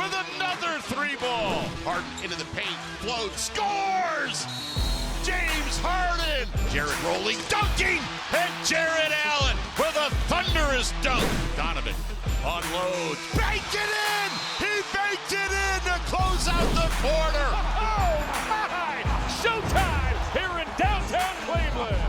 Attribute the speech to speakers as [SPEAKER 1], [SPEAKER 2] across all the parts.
[SPEAKER 1] with another three ball. Harden into the paint, floats, scores! James Harden! Jared rolling, dunking, and Jared Allen with a thunderous dunk. Donovan unloads, bank it in! He banked it in to close out the quarter.
[SPEAKER 2] Oh my! Showtime here in downtown Cleveland.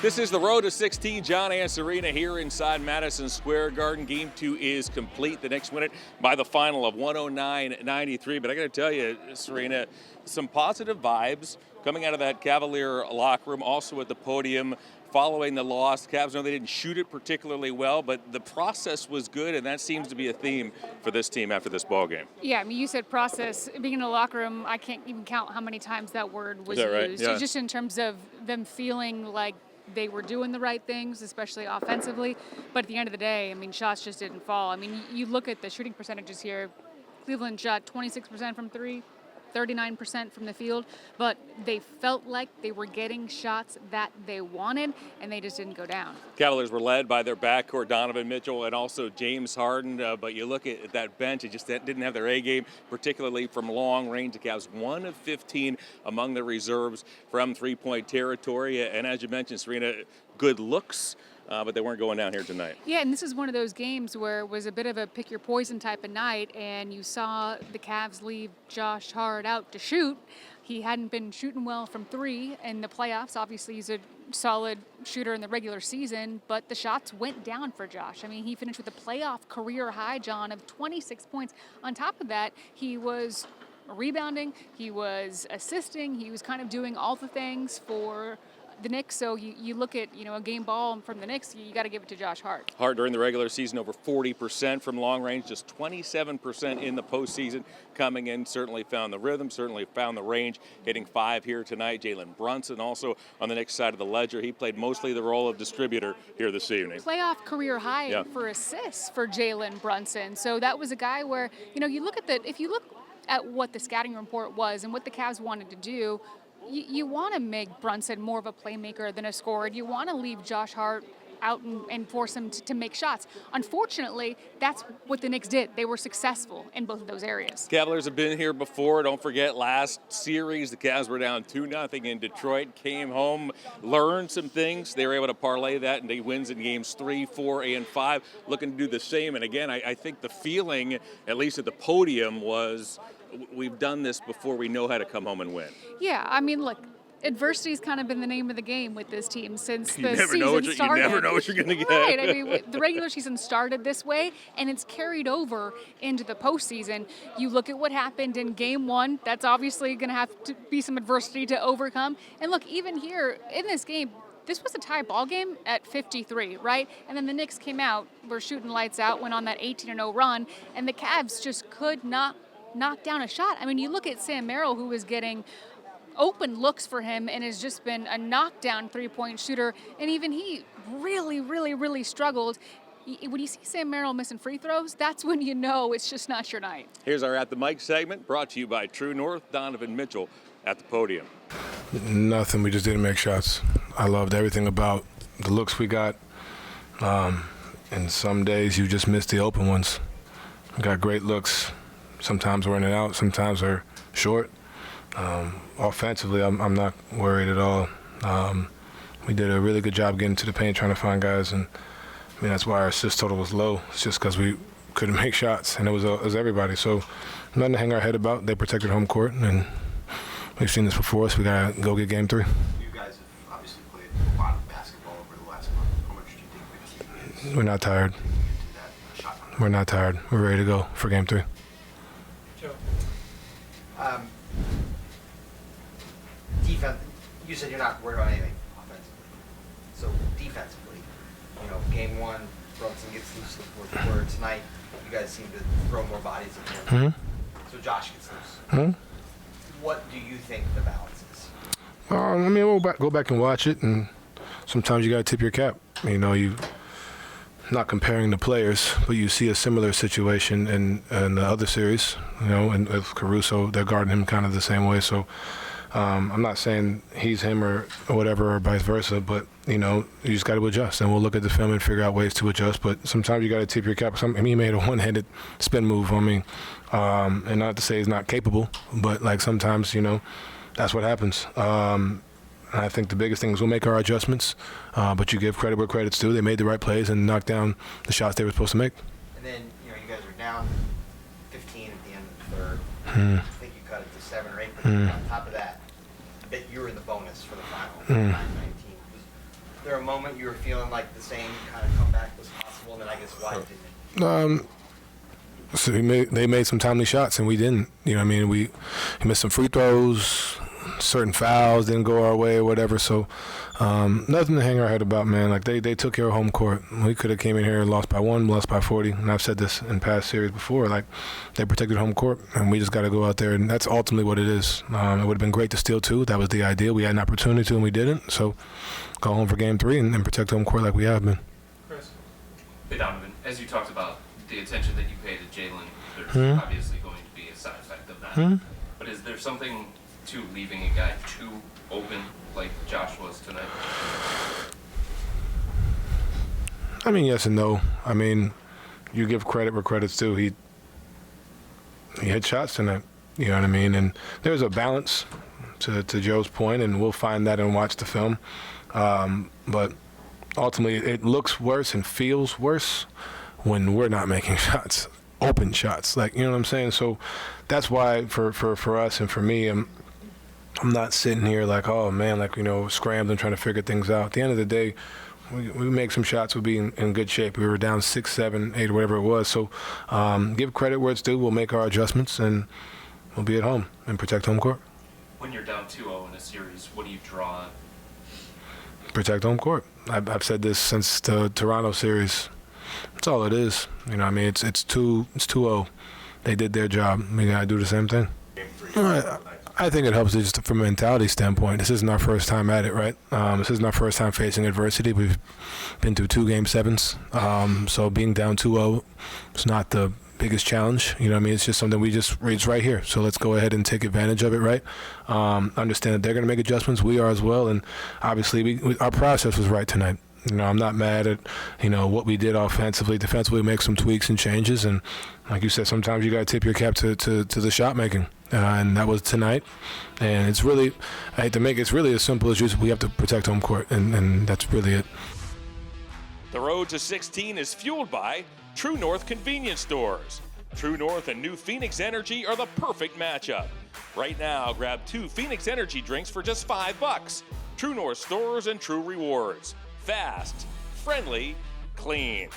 [SPEAKER 3] This is the Road to 16. John and Serena here inside Madison Square Garden. Game 2 is complete. The Knicks win it by the final of 109-93. But I got to tell you, Serena, some positive vibes coming out of that Cavalier locker room, also at the podium following the loss. Cavs know they didn't shoot it particularly well, but the process was good, and that seems to be a theme for this team after this ball game.
[SPEAKER 4] Yeah, I mean, you said process. Being in the locker room, I can't even count how many times that word was used.
[SPEAKER 3] Right? Yeah.
[SPEAKER 4] Just in terms of them feeling like they were doing the right things, especially offensively. But at the end of the day, I mean, shots just didn't fall. I mean, you look at the shooting percentages here. Cleveland shot 26% from three, 39% from the field, but they felt like they were getting shots that they wanted, and they just didn't go down.
[SPEAKER 3] Cavaliers were led by their backcourt, Donovan Mitchell and also James Harden, but you look at that bench, it just didn't have their A game, particularly from long range. The Cavs 1 of 15 among the reserves from three-point territory, and as you mentioned, Serena, good looks. But they weren't going down here tonight.
[SPEAKER 4] Yeah, and this is one of those games where it was a bit of a pick your poison type of night, and you saw the Cavs leave Josh Hart out to shoot. He hadn't been shooting well from three in the playoffs. Obviously, he's a solid shooter in the regular season, but the shots went down for Josh. I mean, he finished with a playoff career high, John, of 26 points. On top of that, he was rebounding, he was assisting, he was kind of doing all the things for the Knicks. So you look at, a game ball from the Knicks, you got to give it to Josh Hart.
[SPEAKER 3] Hart during the regular season over 40% from long range, just 27% in the postseason. Coming in, certainly found the rhythm, certainly found the range, hitting 5 here tonight. Jalen Brunson also on the Knicks side of the ledger. He played mostly the role of distributor here this evening.
[SPEAKER 4] Playoff career high for assists for Jalen Brunson. So that was a guy where, you look at if you look at what the scouting report was and what the Cavs wanted to do, you want to make Brunson more of a playmaker than a scorer. You want to leave Josh Hart out and force him to make shots. Unfortunately, that's what the Knicks did. They were successful in both of those areas.
[SPEAKER 3] Cavaliers have been here before. Don't forget last series, the Cavs were down 2-0 in Detroit, came home, learned some things. They were able to parlay that into wins in games 3, 4, and 5. Looking to do the same. And again, I think the feeling, at least at the podium, was we've done this before. We know how to come home and win.
[SPEAKER 4] Yeah, I mean, look, adversity's kind of been the name of the game with this team since the season started.
[SPEAKER 3] You never know what you're going to get.
[SPEAKER 4] Right. I mean, the regular season started this way, and it's carried over into the postseason. You look at what happened in Game 1. That's obviously going to have to be some adversity to overcome. And look, even here in this game, this was a tie ball game at 53, right? And then the Knicks came out, were shooting lights out, went on that 18-0 run, and the Cavs just could not knock down a shot. I mean, you look at Sam Merrill, who was getting open looks for him and has just been a knockdown three-point shooter, and even he really, really, really struggled. When you see Sam Merrill missing free throws, that's when you know it's just not your night.
[SPEAKER 3] Here's our At the Mic segment, brought to you by True North. Donovan Mitchell at the podium.
[SPEAKER 5] Nothing, we just didn't make shots. I loved everything about the looks we got, and some days you just miss the open ones. We got great looks. Sometimes we're in and out, sometimes they're short. Offensively, I'm not worried at all. We did a really good job getting to the paint, trying to find guys, and I mean that's why our assist total was low. It's just because we couldn't make shots, and it was everybody. So nothing to hang our head about. They protected home court, and we've seen this before, so we gotta go get Game 3.
[SPEAKER 6] You guys have obviously played a lot of basketball over the last month. How much do you think we just need?
[SPEAKER 5] We're not tired. We're not tired. We're ready to go for Game 3.
[SPEAKER 6] Defense, you said you're not worried about anything offensively. So defensively, Game 1, Brunson gets loose to the fourth quarter. Tonight, you guys seem to throw more bodies at him. So Josh gets loose. What do you think the balance is?
[SPEAKER 5] I mean, we'll go back and watch it, and sometimes you got to tip your cap. You not comparing the players, but you see a similar situation in the other series, and with Caruso, they're guarding him kind of the same way. So I'm not saying he's him or whatever or vice versa, but, you just got to adjust. And we'll look at the film and figure out ways to adjust. But sometimes you got to tip your cap. He made a one-handed spin move on me. And not to say he's not capable, but, sometimes, that's what happens. And I think the biggest thing is we'll make our adjustments, but you give credit where credit's due. They made the right plays and knocked down the shots they were supposed to make.
[SPEAKER 6] And then, you guys are down 15 at the end of the third. I think you cut it to 7 or 8, but on top of that, I bet you were in the bonus for the final, 9-19. Was there a moment you were feeling like the same kind of comeback was possible, and then I guess why didn't it?
[SPEAKER 5] So they made some timely shots, and we didn't. We missed some free throws, certain fouls didn't go our way or whatever. So nothing to hang our head about, man. They took care of home court. We could have came in here and lost by 1, lost by 40. And I've said this in past series before. They protected home court, and we just got to go out there, and that's ultimately what it is. It would have been great to steal 2. That was the idea. We had an opportunity to, and we didn't. So go home for game 3 and protect home court like we have been.
[SPEAKER 7] Chris. Hey, Donovan, as you talked about the attention that you pay to Jalen, there's obviously going to be a side effect of that. But is there something to leaving a guy too open like Josh was tonight?
[SPEAKER 5] Yes and no. You give credit where credit's due. He hit shots tonight. You know what I mean? And there's a balance to Joe's point, and we'll find that and watch the film. But ultimately, it looks worse and feels worse when we're not making shots, open shots. You know what I'm saying? So that's why for us and for me, I'm not sitting here oh man, scrambling, trying to figure things out. At the end of the day, we make some shots, we'll be in good shape. We were down 6, 7, 8, whatever it was. So give credit where it's due. We'll make our adjustments, and we'll be at home and protect home court.
[SPEAKER 7] When you're down 2-0 in a series, what do you draw on?
[SPEAKER 5] Protect home court. I've said this since the Toronto series. That's all it is. It's 2-0. They did their job. We got to do the same thing. I think it helps just from a mentality standpoint. This isn't our first time at it, right? This isn't our first time facing adversity. We've been through 2 Game 7s. So being down 2-0 is not the biggest challenge. It's just something it's right here. So let's go ahead and take advantage of it, right? Understand that they're going to make adjustments. We are as well. And obviously, our process was right tonight. I'm not mad at, what we did offensively. Defensively, make some tweaks and changes. And like you said, sometimes you got to tip your cap to the shot making. And that was tonight. And it's really, it's really as simple as we have to protect home court. And that's really it.
[SPEAKER 3] The road to 16 is fueled by True North Convenience Stores. True North and New Phoenix Energy are the perfect matchup. Right now, grab 2 Phoenix Energy drinks for just $5. True North Stores and True Rewards. Fast, friendly, clean.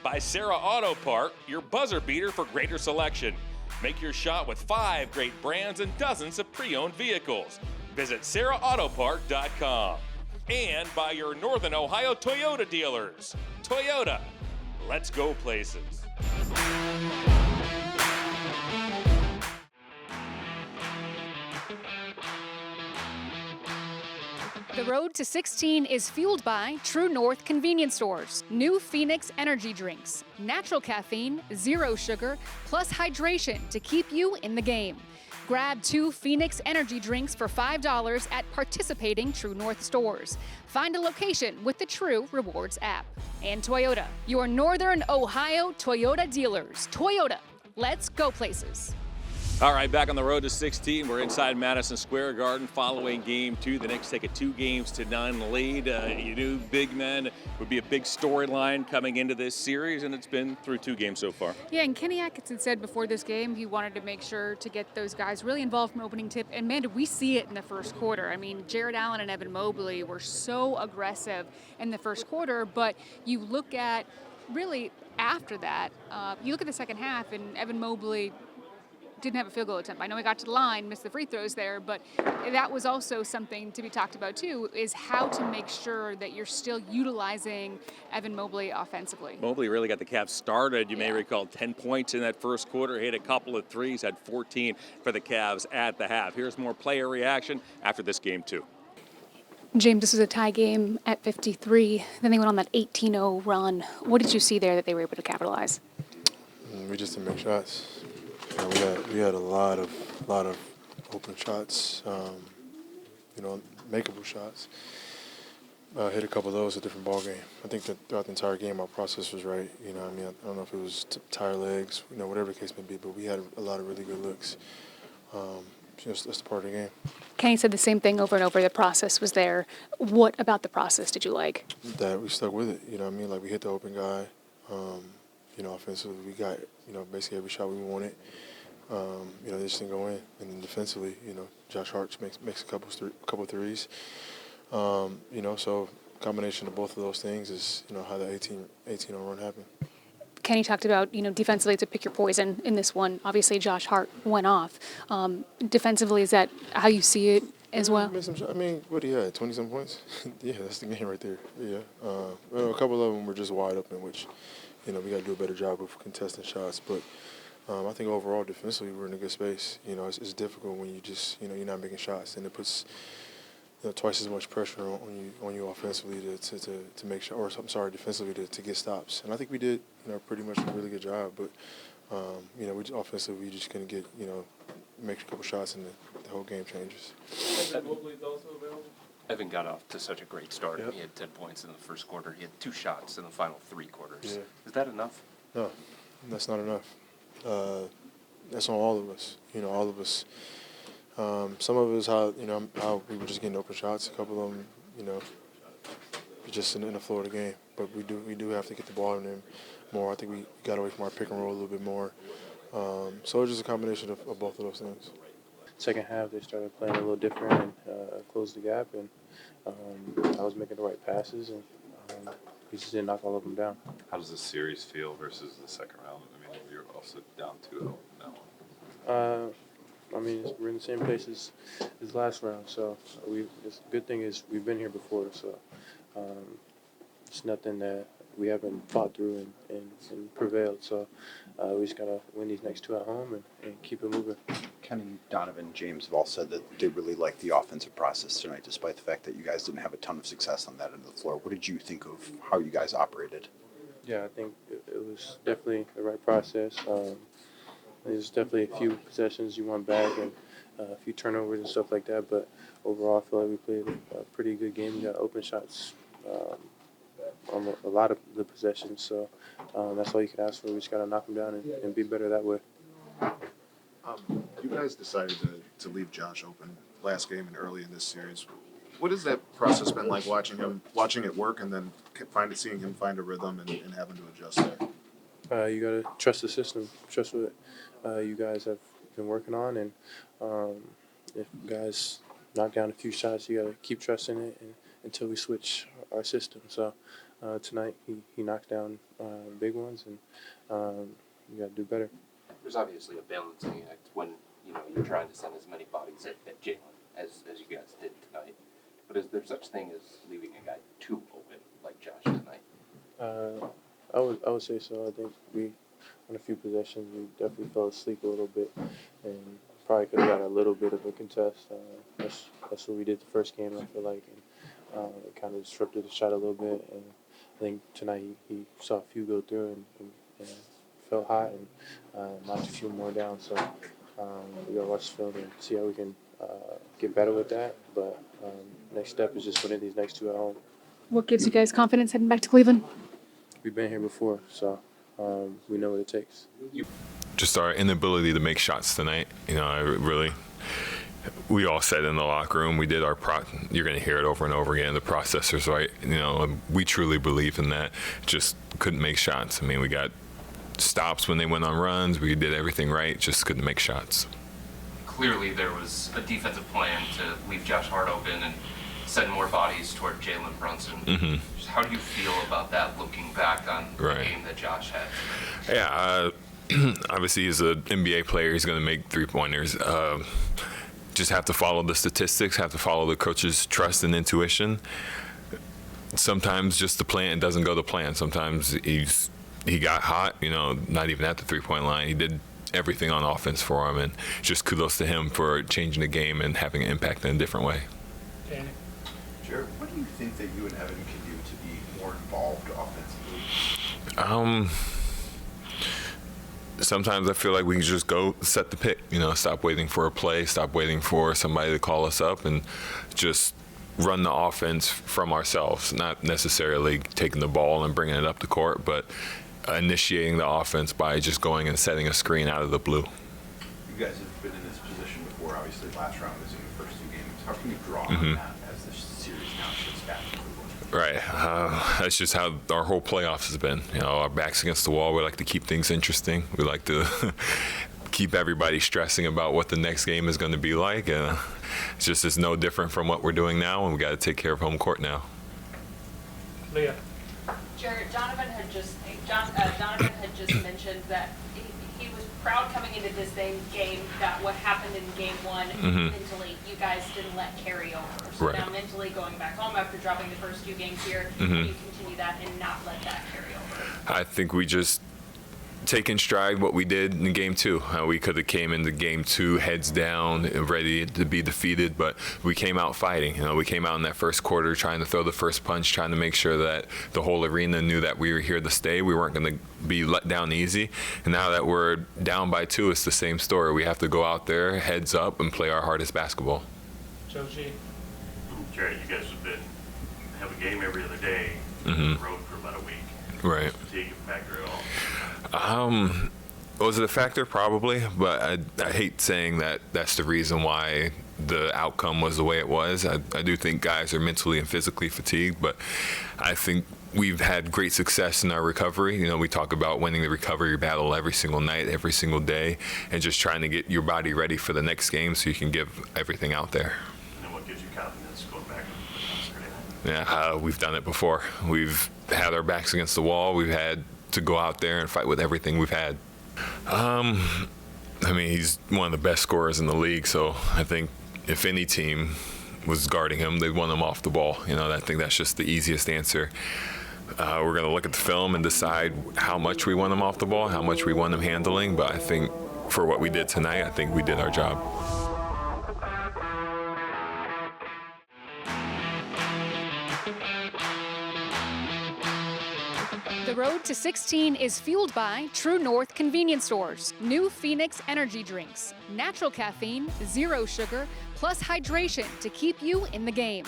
[SPEAKER 3] By Sarah Auto Part, your buzzer beater for greater selection. Make your shot with 5 great brands and dozens of pre-owned vehicles. Visit SarahAutoPart.com. And by your Northern Ohio Toyota dealers. Toyota, let's go places.
[SPEAKER 4] The road to 16 is fueled by True North Convenience Stores, New Phoenix Energy Drinks, natural caffeine, 0 sugar, plus hydration to keep you in the game. Grab 2 Phoenix Energy Drinks for $5 at participating True North stores. Find a location with the True Rewards app. And Toyota, your Northern Ohio Toyota dealers. Toyota, let's go places.
[SPEAKER 3] All right, back on the road to 16. We're inside Madison Square Garden following game 2. The Knicks take a 2-0 lead. You knew big men would be a big storyline coming into this series, and it's been through 2 games so far.
[SPEAKER 4] Yeah, and Kenny Atkinson said before this game he wanted to make sure to get those guys really involved from opening tip. And, man, did we see it in the first quarter. Jared Allen and Evan Mobley were so aggressive in the first quarter, but you look at really after that, you look at the second half, and Evan Mobley didn't have a field goal attempt. I know he got to the line, missed the free throws there, but that was also something to be talked about too, is how to make sure that you're still utilizing Evan Mobley offensively.
[SPEAKER 3] Mobley really got the Cavs started. You may recall 10 points in that first quarter, hit a couple of threes, had 14 for the Cavs at the half. Here's more player reaction after this game too.
[SPEAKER 4] James, this was a tie game at 53. Then they went on that 18-0 run. What did you see there that they were able to capitalize?
[SPEAKER 8] We just didn't make shots. We had a lot of open shots. makeable shots. Hit a couple of those, a different ball game. I think that throughout the entire game, our process was right. I don't know if it was tire legs, whatever the case may be, but we had a lot of really good looks. That's the part of the game.
[SPEAKER 4] Kenny said the same thing over and over. The process was there. What about the process did you like?
[SPEAKER 8] That we stuck with it. Like we hit the open guy. Offensively, we got, basically every shot we wanted. They just didn't go in. And then defensively, Josh Hart makes a couple threes. So combination of both of those things is, how the 18-0 run happened.
[SPEAKER 4] Kenny talked about, defensively to pick your poison in this one. Obviously, Josh Hart went off. Defensively, is that how you see it as well?
[SPEAKER 8] What he had, 20-some points? Yeah, that's the game right there. Yeah. A couple of them were just wide open, which, we got to do a better job of contesting shots. But I think overall, defensively, we're in a good space. It's difficult when you just, you're not making shots, and it puts twice as much pressure on you offensively to make sure, or I'm sorry, defensively to get stops. And I think we did, pretty much a really good job. But we offensively we just couldn't get, make a couple shots and the whole game changes.
[SPEAKER 7] Evan got off to such a great start.
[SPEAKER 8] Yep.
[SPEAKER 7] He had 10 points in the first quarter. He had 2 shots in the final 3 quarters.
[SPEAKER 8] Yeah.
[SPEAKER 7] Is that enough?
[SPEAKER 8] No, that's not enough. That's on all of us. All of us. Some of us how we were just getting open shots. A couple of them, just in the flow of the game. But we do have to get the ball in them more. I think we got away from our pick and roll a little bit more. So it's just a combination of both of those things.
[SPEAKER 9] Second half, they started playing a little different and closed the gap, and I was making the right passes, and we just didn't knock all of them down.
[SPEAKER 10] How does the series feel versus the second round? You're also down 2-0 now.
[SPEAKER 9] We're in the same place as last round, so the good thing is we've been here before, so it's nothing that we haven't fought through and prevailed. So we just got to win these next 2 at home and keep it moving.
[SPEAKER 11] Kenny, Donovan, James have all said that they really liked the offensive process tonight, despite the fact that you guys didn't have a ton of success on that end of the floor. What did you think of how you guys operated?
[SPEAKER 9] Yeah, I think it was definitely the right process. There's definitely a few possessions you want back and a few turnovers and stuff like that, but overall I feel like we played a pretty good game. We got open shots on a lot of the possessions, so that's all you can ask for. We just got to knock them down and be better that way.
[SPEAKER 12] You guys decided to leave Josh open last game and early in this series. What has that process been like, watching it work and then seeing him find a rhythm and having to adjust there?
[SPEAKER 9] You got to trust the system, trust what you guys have been working on, and if guys knock down a few shots, you got to keep trusting it until we switch our system. So tonight he knocked down big ones, and you got to do better.
[SPEAKER 7] There's obviously a balancing act when you're trying to send as many bodies at Jalen as you guys did tonight. But is there such thing as leaving a guy too open like Josh tonight?
[SPEAKER 9] I would say so. I think on a few possessions we definitely fell asleep a little bit and probably could have got a little bit of a contest. That's what we did the first game, I feel like, and it kind of disrupted the shot a little bit. And I think tonight he saw a few go through and felt hot and knocked a few more down. So we got to watch the film and see how we can get better with that. But next step is just winning these next 2 at home.
[SPEAKER 4] What gives you guys confidence heading back to Cleveland?
[SPEAKER 9] We've been here before, so we know what it takes.
[SPEAKER 13] Just our inability to make shots tonight. We all said in the locker room, we did our you're going to hear it over and over again, the processors, right? We truly believe in that. Just couldn't make shots. We got stops when they went on runs. We did everything right, just couldn't make shots.
[SPEAKER 7] Clearly there was a defensive plan to leave Josh Hart open and send more bodies toward Jalen Brunson.
[SPEAKER 13] Mm-hmm.
[SPEAKER 7] How do you feel about that looking back on the game that Josh had?
[SPEAKER 13] Yeah, obviously he's an NBA player. He's going to make 3-pointers. Just have to follow the statistics, have to follow the coach's trust and intuition. Sometimes just the plan doesn't go to plan. Sometimes he got hot, not even at the 3-point line. He did everything on offense for him, and just kudos to him for changing the game and having an impact in a different way.
[SPEAKER 11] Jared, what do you think that you and Evan can do to be more involved offensively?
[SPEAKER 13] sometimes I feel like we can just go set the pick, stop waiting for a play, stop waiting for somebody to call us up, and just run the offense from ourselves, not necessarily taking the ball and bringing it up the court, but initiating the offense by just going and setting a screen out of the blue.
[SPEAKER 11] You guys have been in this position before. Obviously, last round was in the first 2 games. How can you draw on that as the series now shifts back to the
[SPEAKER 13] Right. That's just how our whole playoffs has been. Our backs against the wall. We like to keep things interesting. We like to keep everybody stressing about what the next game is going to be like. It's no different from what we're doing now, and we got to take care of home court now.
[SPEAKER 2] Leah.
[SPEAKER 14] Jared, Donovan had just mentioned that he was proud coming into this game that what happened in game 1 mentally you guys didn't let carry over. So now mentally going back home after dropping the first 2 games here, you continue that and not let that carry over.
[SPEAKER 13] I think we just take in stride what we did in game 2. We could have came into game 2 heads down and ready to be defeated, but we came out fighting. We came out in that first quarter trying to throw the first punch, trying to make sure that the whole arena knew that we were here to stay. We weren't going to be let down easy. And now that we're down by 2, it's the same story. We have to go out there, heads up, and play our hardest basketball.
[SPEAKER 2] Joe G.
[SPEAKER 15] Jerry, you guys have a game every other day on the road for about a week.
[SPEAKER 13] Right.
[SPEAKER 15] Fatigue a factor at all?
[SPEAKER 13] Was it a factor? Probably, but I hate saying that that's the reason why the outcome was the way it was. I do think guys are mentally and physically fatigued, but I think we've had great success in our recovery. We talk about winning the recovery battle every single night, every single day, and just trying to get your body ready for the next game so you can give everything out there.
[SPEAKER 15] And what gives you confidence going back on Saturday night?
[SPEAKER 13] Yeah, we've done it before. We've had our backs against the wall. We've had to go out there and fight with everything we've had. He's one of the best scorers in the league, so I think if any team was guarding him, they'd want him off the ball. I think that's just the easiest answer. We're going to look at the film and decide how much we want him off the ball, how much we want him handling, but I think for what we did tonight, I think we did our job.
[SPEAKER 4] The road to 16 is fueled by True North convenience stores, new Phoenix energy drinks, natural caffeine, 0 sugar, plus hydration to keep you in the game.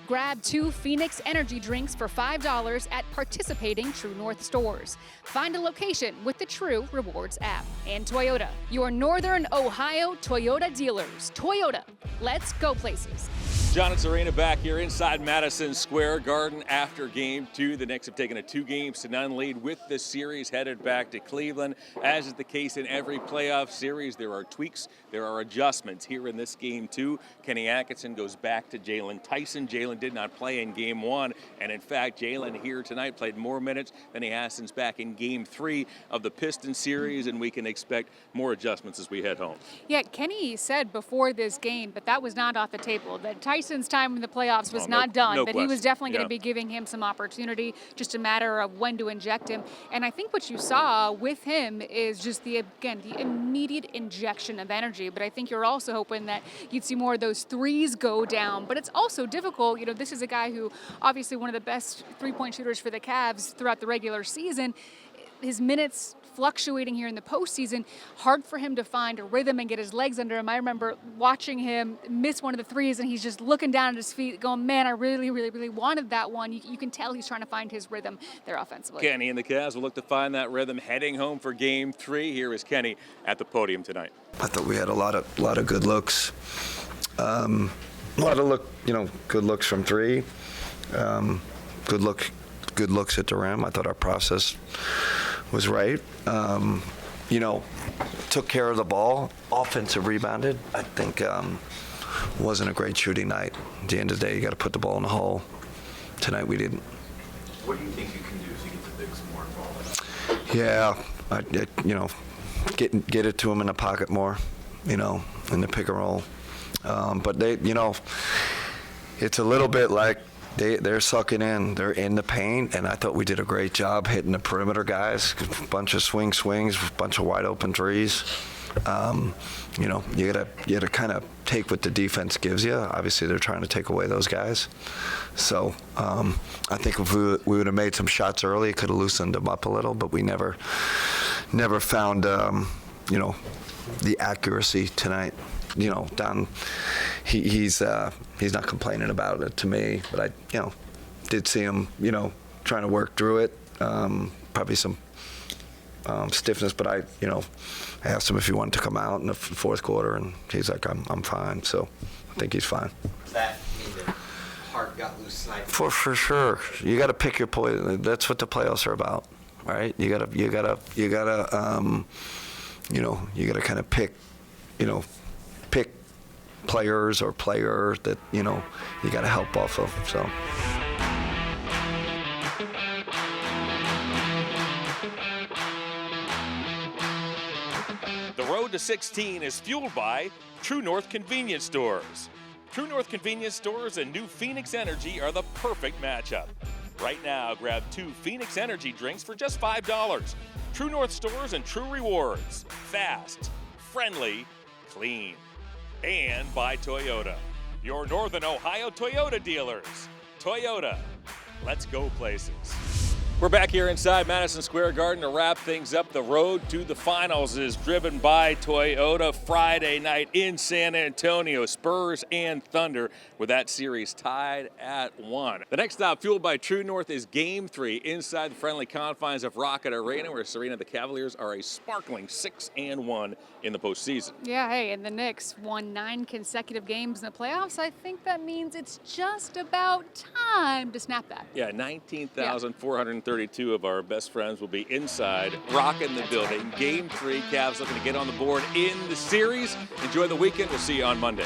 [SPEAKER 4] Grab 2 Phoenix energy drinks for $5 at participating True North stores. Find a location with the True Rewards app. And Toyota, your Northern Ohio Toyota dealers. Toyota, let's go places.
[SPEAKER 3] John and Serena back here inside Madison Square Garden after game 2. The Knicks have taken a 2-0 lead with this series headed back to Cleveland. As is the case in every playoff series, there are tweaks, there are adjustments. Here in this game 2, Kenny Atkinson goes back to Jalen Tyson. Jalen did not play in game 1, and in fact, Jalen here tonight played more minutes than he has since back in game 3 of the Pistons series, and we can expect more adjustments as we head home.
[SPEAKER 4] Yeah, Kenny said before this game, but that was not off the table, that Tyson's time in the playoffs was not done, but he was definitely going to be giving him some opportunity, just a matter of when to inject him. And I think what you saw with him is just the immediate injection of energy. But I think you're also hoping that you'd see more of those threes go down. But it's also difficult. This is a guy who obviously one of the best three-point shooters for the Cavs throughout the regular season. His minutes fluctuating here in the postseason, hard for him to find a rhythm and get his legs under him. I remember watching him miss one of the threes, and he's just looking down at his feet going, man, I really, really, really wanted that one. You can tell he's trying to find his rhythm there offensively.
[SPEAKER 3] Kenny and the Cavs will look to find that rhythm heading home for game 3. Here is Kenny at the podium tonight.
[SPEAKER 16] I thought we had a lot of good looks. Good looks from 3. Good looks at the rim. I thought our process was right. Took care of the ball. Offensive rebounded. I think wasn't a great shooting night. At the end of the day, you got to put the ball in the hole. Tonight we didn't.
[SPEAKER 11] What do you think you can do to get the bigs more involved?
[SPEAKER 16] Yeah, get it to them in the pocket more. In the pick and roll. But they, it's a little bit like they're sucking in. They're in the paint, and I thought we did a great job hitting the perimeter guys. A bunch of swings, a bunch of wide open threes. You gotta kind of take what the defense gives you. Obviously, they're trying to take away those guys. So I think if we would have made some shots early, it could have loosened them up a little. But we never never found, you know, the accuracy tonight. You know, Don, he's not complaining about it to me, but I, you know, did see him, you know, trying to work through it. Probably some stiffness, but I, you know, asked him if he wanted to come out in the fourth quarter, and he's like, I'm fine. So I think he's fine.
[SPEAKER 6] Does that mean that heart got loose tonight?
[SPEAKER 16] For sure, you got to pick your poison. That's what the playoffs are about, right? You gotta, you know, you gotta kind of pick, you know, pick players or player that, you know, you got to help off of. So.
[SPEAKER 3] The road to 16 is fueled by True North Convenience Stores. True North Convenience Stores and new Phoenix Energy are the perfect matchup. Right now, grab 2 Phoenix Energy drinks for just $5. True North Stores and True Rewards. Fast, friendly, clean. And by Toyota, your Northern Ohio Toyota dealers. Toyota, let's go places. We're back here inside Madison Square Garden to wrap things up. The road to the finals is driven by Toyota. Friday night in San Antonio, Spurs and Thunder, with that series tied at 1. The next stop, fueled by True North, is Game 3 inside the friendly confines of Rocket Arena, where Serena, the Cavaliers are a sparkling 6-1 in the postseason.
[SPEAKER 4] Yeah, hey, and the Knicks won 9 consecutive games in the playoffs. I think that means it's just about time to snap that.
[SPEAKER 3] Yeah, 19,432 of our best friends will be inside, rocking the building. Game 3, Cavs looking to get on the board in the series. Enjoy the weekend. We'll see you on Monday.